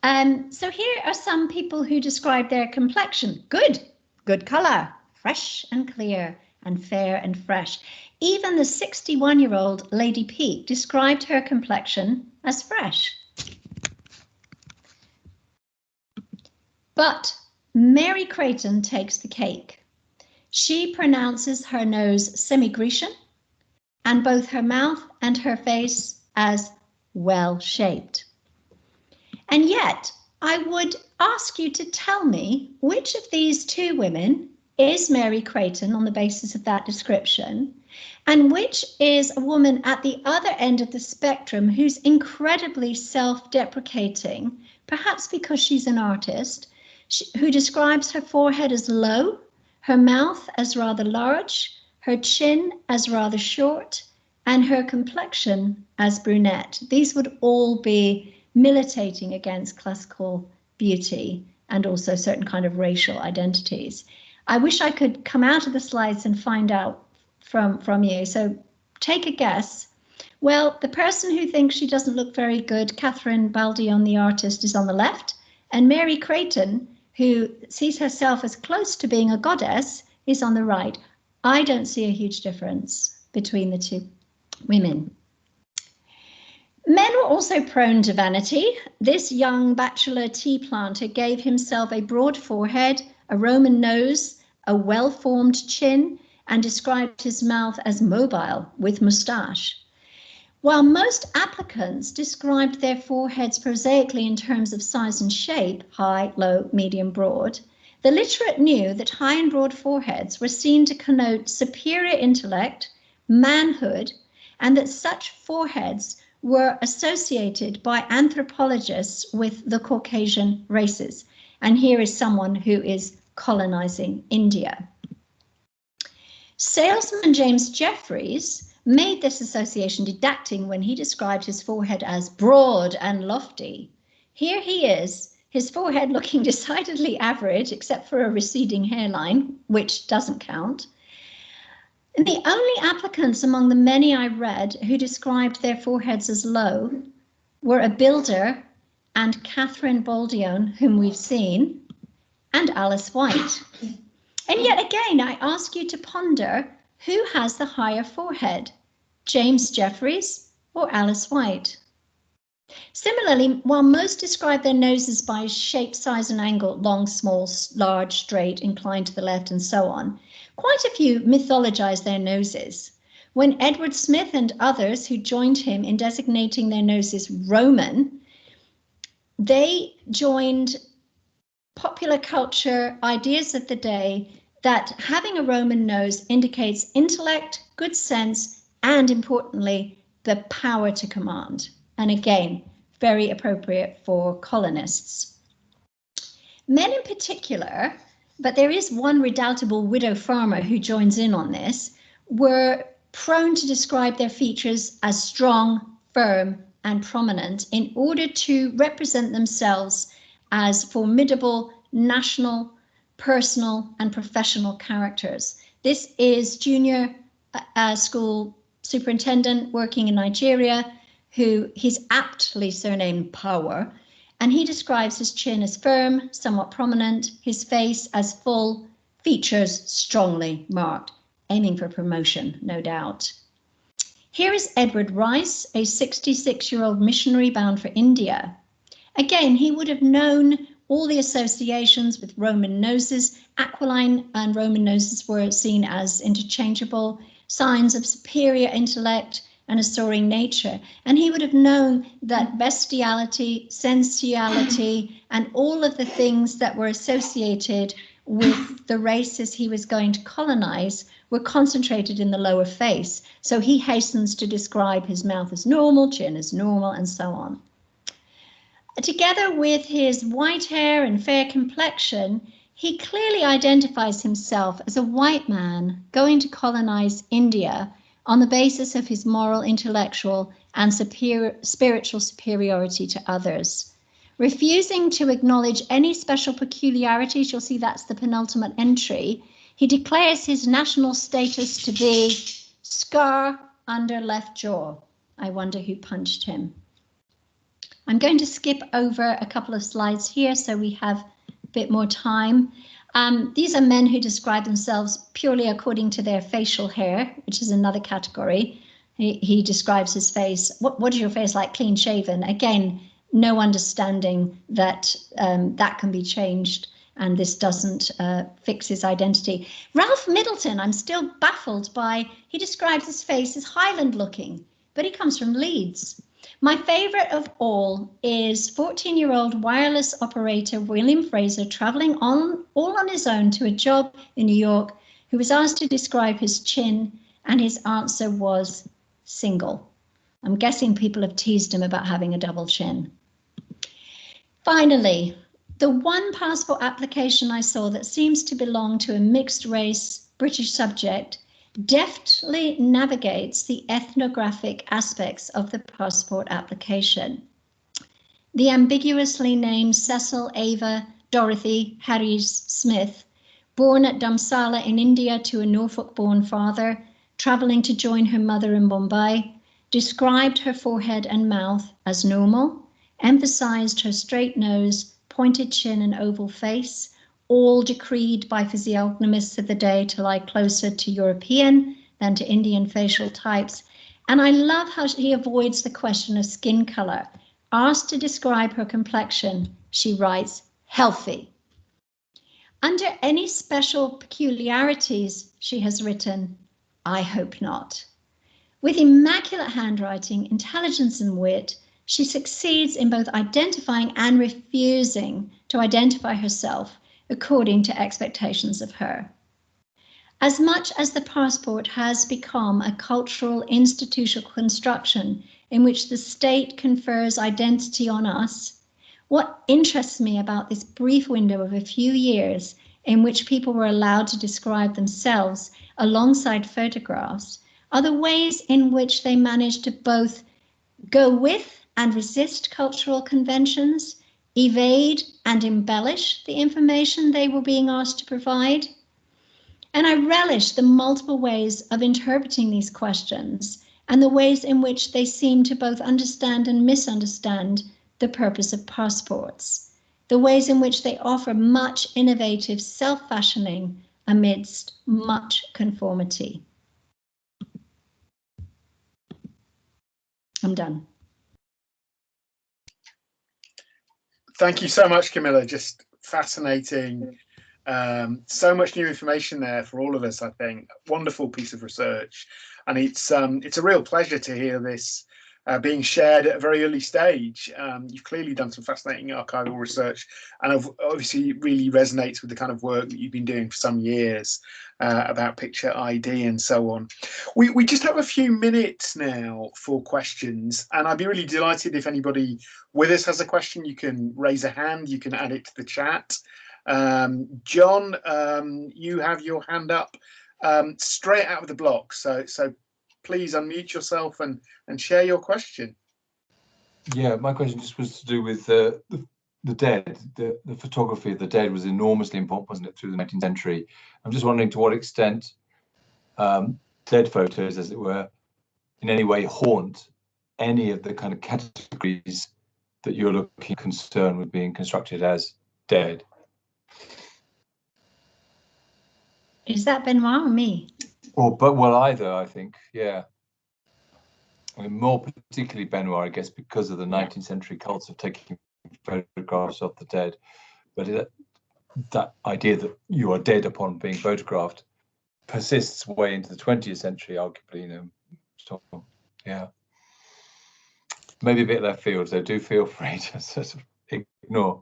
So here are some people who describe their complexion. Good colour, fresh and clear, and fair and fresh. Even the 61-year-old Lady Peake described her complexion as fresh. But Mary Creighton takes the cake. She pronounces her nose semi-Grecian and both her mouth and her face as well-shaped. And yet, I would ask you to tell me which of these two women is Mary Creighton on the basis of that description, and which is a woman at the other end of the spectrum who's incredibly self-deprecating, perhaps because she's an artist, who describes her forehead as low, her mouth as rather large, her chin as rather short, and her complexion as brunette. These would all be militating against classical beauty and also certain kind of racial identities. I wish I could come out of the slides and find out from you. So take a guess. Well, the person who thinks she doesn't look very good, Catherine Baldion, the artist, is on the left, and Mary Creighton, who sees herself as close to being a goddess, is on the right. I don't see a huge difference between the two women. Men were also prone to vanity. This young bachelor tea planter gave himself a broad forehead, a Roman nose, a well-formed chin, and described his mouth as mobile with moustache. While most applicants described their foreheads prosaically in terms of size and shape, high, low, medium, broad, the literate knew that high and broad foreheads were seen to connote superior intellect, manhood, and that such foreheads were associated by anthropologists with the Caucasian races. And here is someone who is colonizing India. Salesman James Jeffreys made this association didactic when he described his forehead as broad and lofty. Here he is, his forehead looking decidedly average, except for a receding hairline, which doesn't count. And the only applicants among the many I read who described their foreheads as low were a builder and Catherine Baldion, whom we've seen, and Alice White. And yet again, I ask you to ponder who has the higher forehead, James Jeffreys or Alice White? Similarly, while most describe their noses by shape, size and angle, long, small, large, straight, inclined to the left and so on, quite a few mythologize their noses. When Edward Smith and others who joined him in designating their noses Roman, they joined popular culture ideas of the day that having a Roman nose indicates intellect, good sense, and importantly, the power to command. And again, very appropriate for colonists. Men in particular, but there is one redoubtable widow farmer who joins in on this, were prone to describe their features as strong, firm, and prominent in order to represent themselves as formidable national, personal, and professional characters. This is junior school superintendent working in Nigeria, who he's aptly surnamed Power, and he describes his chin as firm, somewhat prominent, his face as full, features strongly marked, aiming for promotion, no doubt. Here is Edward Rice, a 66-year-old missionary bound for India. Again, he would have known all the associations with Roman noses. Aquiline and Roman noses were seen as interchangeable, signs of superior intellect and a soaring nature. And he would have known that bestiality, sensuality, and all of the things that were associated with the races he was going to colonize were concentrated in the lower face. So he hastens to describe his mouth as normal, chin as normal, and so on. Together with his white hair and fair complexion, he clearly identifies himself as a white man going to colonize India on the basis of his moral, intellectual, and spiritual superiority to others. Refusing to acknowledge any special peculiarities, you'll see that's the penultimate entry, he declares his national status to be scar under left jaw. I wonder who punched him. I'm going to skip over a couple of slides here so we have a bit more time. These are men who describe themselves purely according to their facial hair, which is another category. He describes his face. What is your face like? Clean shaven. Again, no understanding that that can be changed, and this doesn't fix his identity. Ralph Middleton, I'm still baffled by, he describes his face as Highland looking, but he comes from Leeds. My favorite of all is 14-year-old wireless operator William Fraser traveling all on his own to a job in New York, who was asked to describe his chin, and his answer was single. I'm guessing people have teased him about having a double chin. Finally, the one passport application I saw that seems to belong to a mixed race British subject deftly navigates the ethnographic aspects of the passport application. The ambiguously named Cecil Ava Dorothy Harries Smith, born at Dharamsala in India to a Norfolk-born father, travelling to join her mother in Bombay, described her forehead and mouth as normal, emphasized her straight nose, pointed chin and oval face, all decreed by physiognomists of the day to lie closer to European than to Indian facial types. And I love how he avoids the question of skin color. Asked to describe her complexion, she writes, healthy. Under any special peculiarities, she has written, I hope not. With immaculate handwriting, intelligence and wit, she succeeds in both identifying and refusing to identify herself according to expectations of her. As much as the passport has become a cultural institutional construction in which the state confers identity on us, what interests me about this brief window of a few years in which people were allowed to describe themselves alongside photographs are the ways in which they managed to both go with and resist cultural conventions, evade and embellish the information they were being asked to provide. And I relish the multiple ways of interpreting these questions and the ways in which they seem to both understand and misunderstand the purpose of passports, the ways in which they offer much innovative self-fashioning amidst much conformity. I'm done. Thank you so much, Kamilla. Just fascinating. So much new information there for all of us, I think. Wonderful piece of research. And it's a real pleasure to hear this being shared at a very early stage. You've clearly done some fascinating archival research, and obviously it really resonates with the kind of work that you've been doing for some years about picture ID and so on. We just have a few minutes now for questions, and I'd be really delighted if anybody with us has a question. You can raise a hand, you can add it to the chat. John, you have your hand up straight out of the block, so please unmute yourself and share your question. Yeah, my question just was to do with the dead. The photography of the dead was enormously important, wasn't it, through the 19th century? I'm just wondering to what extent dead photos, as it were, in any way haunt any of the kind of categories that you're looking concerned with being constructed as dead. Is that Benoit or me? Well, either, I think, yeah. I mean, more particularly Benoit, I guess, because of the 19th century cults of taking photographs of the dead. But that idea that you are dead upon being photographed persists way into the 20th century, arguably, you know. So, yeah. Maybe a bit left field, so do feel free to sort of ignore.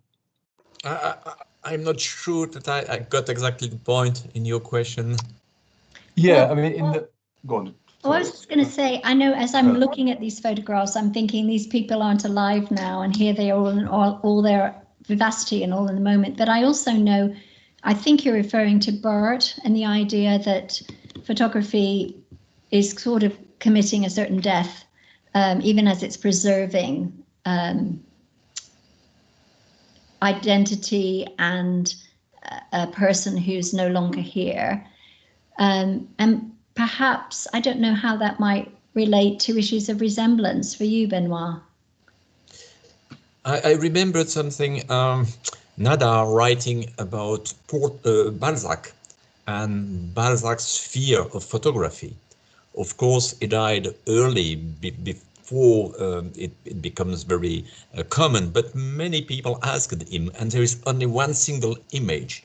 I'm not sure that I got exactly the point in your question. Yeah, Well, I mean, go on. Well, I was just going to say, I know as I'm looking at these photographs, I'm thinking these people aren't alive now, and here they are in all their vivacity and all in the moment. But I also know, I think you're referring to Bird and the idea that photography is sort of committing a certain death, even as it's preserving identity and a person who's no longer here. And perhaps, I don't know how that might relate to issues of resemblance for you, Benoit. I remembered something, Nadar writing about Balzac and Balzac's fear of photography. Of course, he died early before it becomes very common, but many people asked him, and there is only one single image.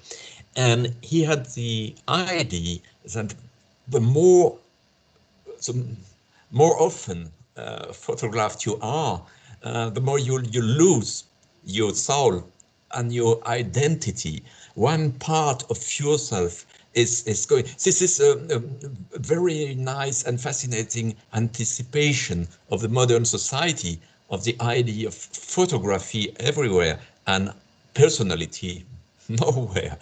And he had the idea that the more often photographed you are, the more you lose your soul and your identity. One part of yourself is going. This is a very nice and fascinating anticipation of the modern society, of the idea of photography everywhere and personality nowhere.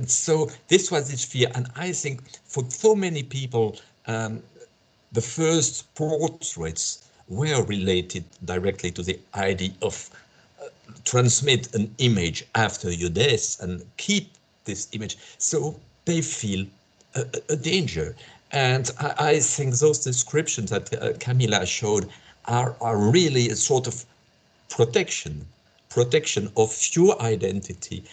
So this was his fear, and I think for so many people, the first portraits were related directly to the idea of transmit an image after your death and keep this image. So they feel a danger. And I think those descriptions that Kamilla showed are really a sort of protection of your identity.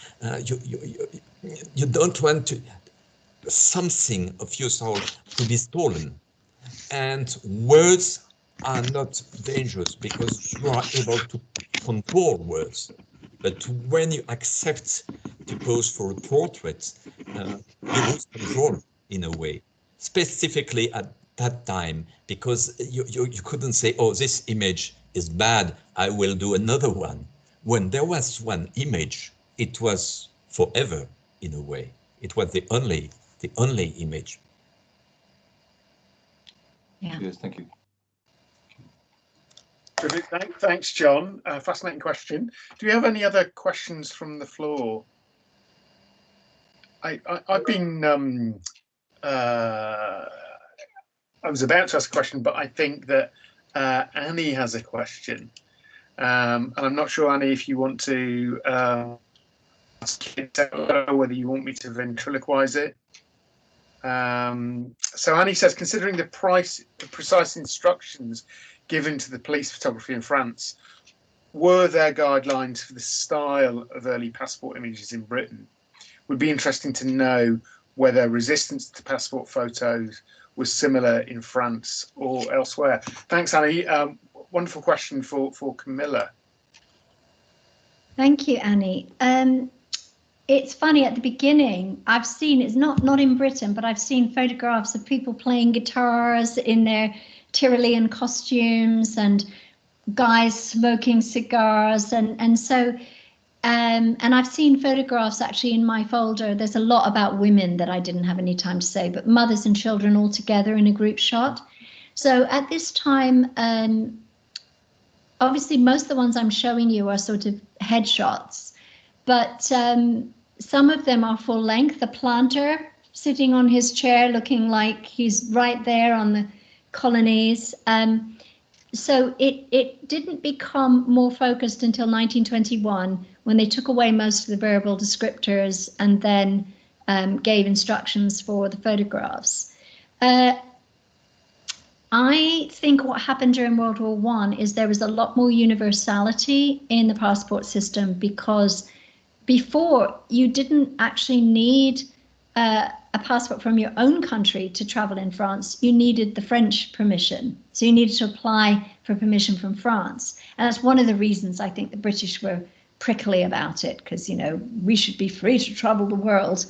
You don't want something of your soul to be stolen. And words are not dangerous because you are able to control words. But when you accept to pose for a portrait, you lose control in a way, specifically at that time, because you couldn't say, oh, this image is bad, I will do another one. When there was one image, it was forever in a way. It was the only image. Yeah. Yes, thank you. Terrific. Thanks, John. Fascinating question. Do we have any other questions from the floor? I've been I was about to ask a question, but I think that Annie has a question, and I'm not sure, Annie, if you want to ask it, whether you want me to ventriloquize it. So Annie says, considering the precise instructions given to the police photography in France, were there guidelines for the style of early passport images in Britain? Would be interesting to know whether resistance to passport photos was similar in France or elsewhere. Thanks, Annie. Wonderful question for Kamilla. Thank you, Annie. It's funny, at the beginning, I've seen, it's not in Britain, but I've seen photographs of people playing guitars in their Tyrolean costumes and guys smoking cigars. And I've seen photographs actually in my folder. There's a lot about women that I didn't have any time to say, but mothers and children all together in a group shot. So at this time, obviously most of the ones I'm showing you are sort of headshots, but some of them are full length. The planter sitting on his chair looking like he's right there on the colonies. So it didn't become more focused until 1921, when they took away most of the verbal descriptors and then gave instructions for the photographs. I think what happened during World War I is there was a lot more universality in the passport system, because before you didn't actually need a passport from your own country to travel in France. You needed the French permission. So you needed to apply for permission from France. And that's one of the reasons I think the British were prickly about it, because, you know, we should be free to travel the world.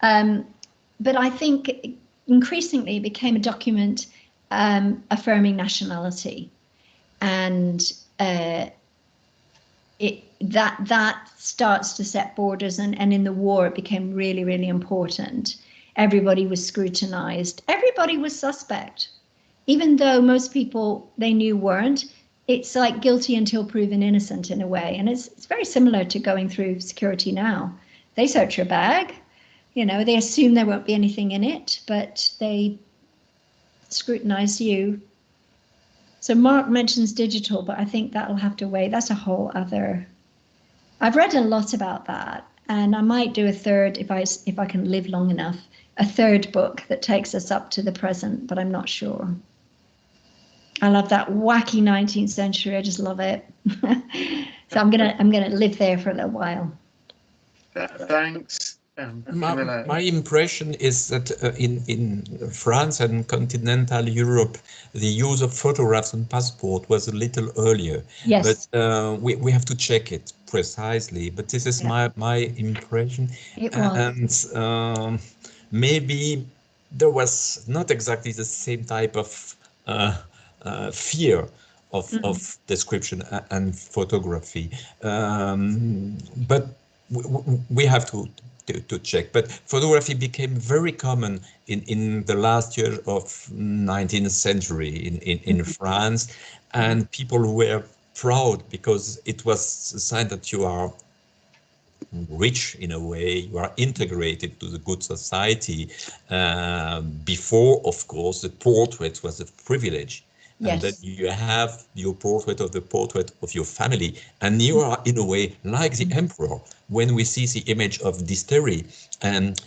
But I think increasingly it became a document affirming nationality. And that starts to set borders, and in the war it became really, really important. Everybody was scrutinized. Everybody was suspect, even though most people they knew weren't. It's like guilty until proven innocent in a way, and it's very similar to going through security now. They search your bag, you know, they assume there won't be anything in it, but they scrutinize you. So Mark mentions digital, but I think that'll have to wait. That's a whole other. I've read a lot about that, and I might do a third if I can live long enough. A third book that takes us up to the present, but I'm not sure. I love that wacky 19th century. I just love it. So I'm gonna live there for a little while. Thanks. My impression is that in France and continental Europe, the use of photographs on passport was a little earlier. Yes. But we have to check it precisely. But this is my impression. It was. And maybe there was not exactly the same type of fear of description and photography. But we have to check. But photography became very common in the last year of 19th century in France, and people were proud because it was a sign that you are rich in a way, you are integrated to the good society. Before, of course, the portrait was a privilege. Yes. And then you have your portrait of your family, and you are in a way like the emperor. When we see the image of Disteri, and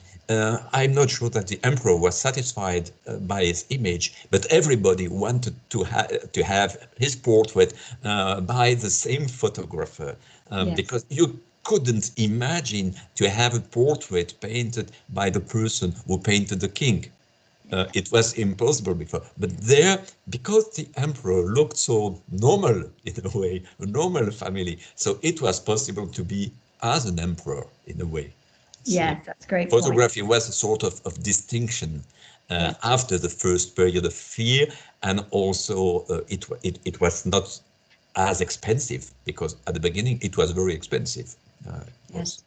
I'm not sure that the emperor was satisfied by his image, but everybody wanted to have his portrait by the same photographer, Yes. because you couldn't imagine to have a portrait painted by the person who painted the king. It was impossible before, but there, because the emperor looked so normal in a way, a normal family, so it was possible to be as an emperor in a way. Yes, that's great. Photography was a sort of distinction after the first period of fear, and also it was not as expensive, because at the beginning it was very expensive. Yes.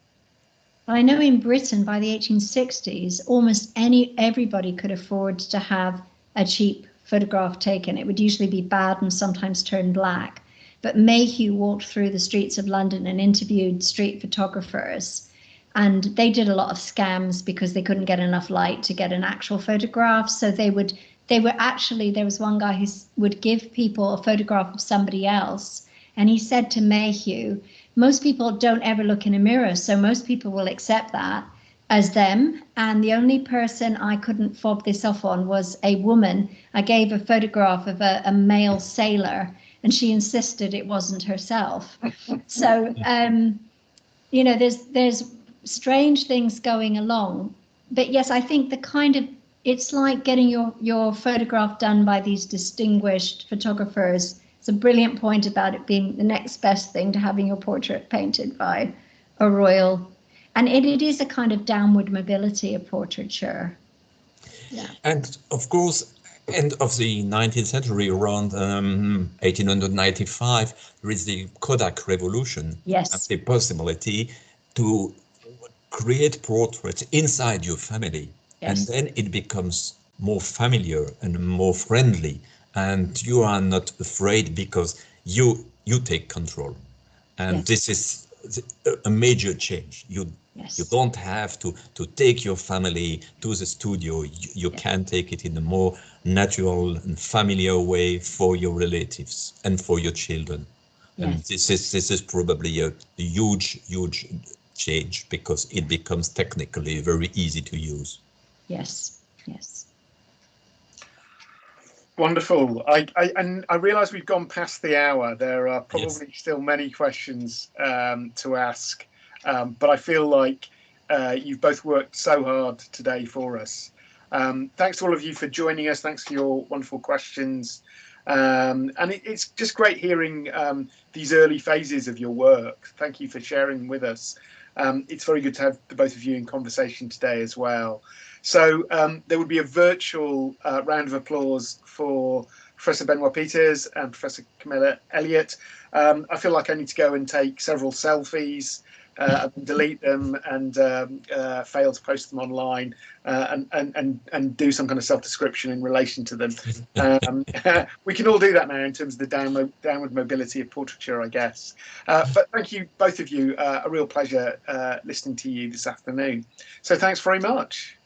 I know in Britain by the 1860s, almost everybody could afford to have a cheap photograph taken. It would usually be bad and sometimes turn black. But Mayhew walked through the streets of London and interviewed street photographers, and they did a lot of scams because they couldn't get enough light to get an actual photograph. So there was one guy who would give people a photograph of somebody else, and he said to Mayhew, most people don't ever look in a mirror, so most people will accept that as them. And the only person I couldn't fob this off on was a woman. I gave a photograph of a male sailor, and she insisted it wasn't herself. So, you know, there's strange things going along. But yes, I think it's like getting your photograph done by these distinguished photographers. It's a brilliant point about it being the next best thing to having your portrait painted by a royal. And it is a kind of downward mobility of portraiture. Yeah. And of course, end of the 19th century, around 1895, there is the Kodak Revolution. Yes. And the possibility to create portraits inside your family. Yes. And then it becomes more familiar and more friendly. And you are not afraid because you take control. And Yes. this is a major change. You don't have to take your family to the studio. You can take it in a more natural and familiar way for your relatives and for your children. Yes. And this is probably a huge change, because it becomes technically very easy to use. Yes, yes. Wonderful. I realise we've gone past the hour. There are probably still many questions to ask, but I feel like you've both worked so hard today for us. Thanks to all of you for joining us. Thanks for your wonderful questions. And it's just great hearing these early phases of your work. Thank you for sharing with us. It's very good to have the both of you in conversation today as well. So there would be a virtual round of applause for Professor Benoit Peters and Professor Kamilla Elliot. I feel like I need to go and take several selfies, delete them, and fail to post them online, and do some kind of self-description in relation to them. We can all do that now in terms of the downward mobility of portraiture, I guess. But thank you, both of you. A real pleasure listening to you this afternoon. So thanks very much.